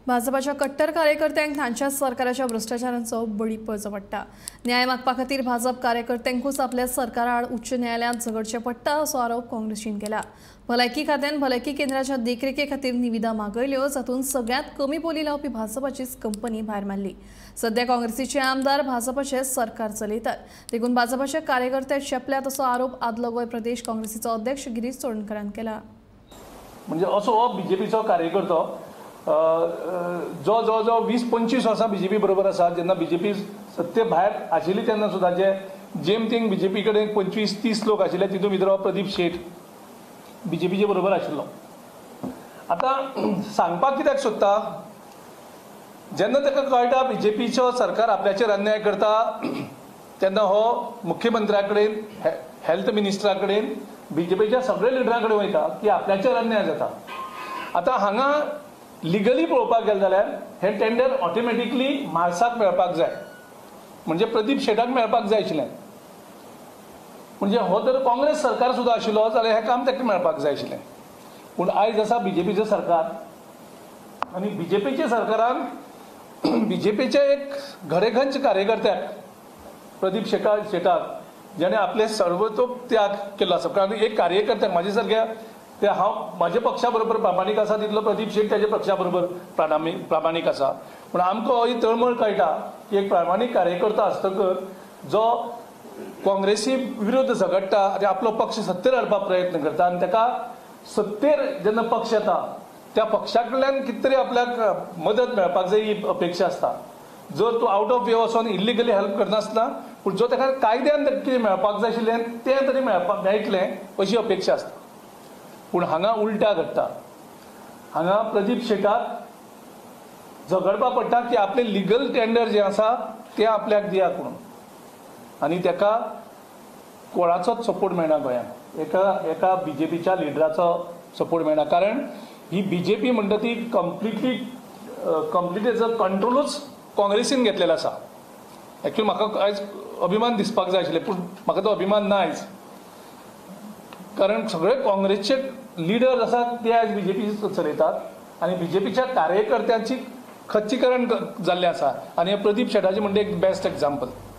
भाजपाच्या कट्टर कार्यकर्त्यांक तांच्या सरकाराच्या भ्रष्टाचारांचो बळी पळचो पडटा। न्याय मागपा खातीर भाजप कार्यकर्त्यांकूच आपल्या सरकारा आड उच्च न्यायालयांत झगडचें पडटा असो आरोप काँग्रेसीन केला। भलायकी खात्यान भलायकी केंद्राच्या देखरेखे खातीर निविदा मागयल्यो, जातूंत सगळ्यांत कमी बोली लावपी भाजपाचीच कंपनी भायर मारली। सध्या काँग्रेसीचे आमदार भाजपाचे सरकार चलयतात, देखून भाजपाचे कार्यकर्ते शेपल्यात असो आरोप आदलो गोंय प्रदेश काँग्रेसीचो अध्यक्ष गिरीश चोडणकरान केला। म्हणजे असो बीजेपीचो कार्यकर्तो जो जो जो 20-25 वर्सां बीजेपी बरोबर आसा। जेन्ना बीजेपी सत्ते भायर आशिल्ली तेन्ना सुद्दां जे जेमतेम बीजेपी कडेन 25-30 लोक आशिल्ले, तितून भितर प्रदीप शेट बीजेपीचे बरोबर आशिल्लो। आतां सांगपाक कित्याक सोदता, जेन्ना ताका कळटा बीजेपीचो सरकार आपल्याचेर अन्याय करता, तेन्ना हो मुख्यमंत्र्या कडेन, हेल्थ मिनिस्टरा कडेन, बीजेपीच्या सगळ्या लिडरां कडेन वयता की आपल्याचेर अन्याय जाता। आतां हांगा लिगली पळोवपाक गेले जाल्यार हे टेंडर ऑटोमॅटिकली म्हाळसाक मेळपाक जाय, म्हणजे प्रदीप शेटाक मेळपाक जाय आशिल्लें। म्हणजे हो जर काँग्रेस सरकार सुद्दां आशिल्लो जाल्यार हें काम ताका मेळपाक जाय आशिल्लें। पूण आयज आसा बीजेपीचें सरकार, आनी बीजेपीच्या सरकारान बीजेपीच्या एक घरेखंच कार्यकर्त्याक प्रदीप शेटाक जेणे आपले सर्वतोप त्याग केलो आसा। कारण एक कार्यकर्त्याक म्हाजे सारक्या ते हांव म्हाज्या पक्षा बरोबर प्रामाणीक आसा तितलो प्रदीप शेट त्याच्या पक्षा बरोबर प्रामाणीक आसा। पूण आमकां ही तळमळ कळटा की एक प्रामाणीक कार्यकर्तो आसतकर जो काँग्रेसी विरोध झगडटा आनी आपलो पक्ष सत्तेर हाडपाक प्रयत्न करता, आनी ताका सत्तेर जेन्ना पक्ष येता त्या पक्षा कडल्यान कितें तरी आपल्याक मदत मेळपाक जाय ही अपेक्षा आसता। जर तूं आउट ऑफ वे वचोन इल्लिगली हेल्प करनासतना, पूण जो ताका कायद्यान कितें मेळपाक जाय आशिल्लें तें तरी मेळटलें अशी अपेक्षा आसता। पूण हांगा उलटा घडटा। हांगा प्रदीप शेटाक झगडपा पडटा की आपले लिगल टेंडर जे आसा ते आपल्याक दियात म्हणून, आनी ताका कोणाचोच सपोर्ट मेळना गोंयांत, एका बीजेपीच्या लिडराचो सपोर्ट मेळना। कारण ही बीजेपी म्हणटा ती कंप्लिटली तेजो कंट्रोलूच काँग्रेसीन घेतलेलो आसा। एक्चुअली म्हाका आयज अभिमान दिसपाक जाय आशिल्लें, पूण म्हाका तो अभिमान ना आयज। कारण सगळे काँग्रेसचे लिडर आसात ते आयज बीजेपी चलयतात आनी बीजेपीच्या कार्यकर्त्यांची खच्चीकरण जाल्लें आसा। आनी प्रदीप शेटाचें म्हणजे एक बेस्ट एक्झाम्पल।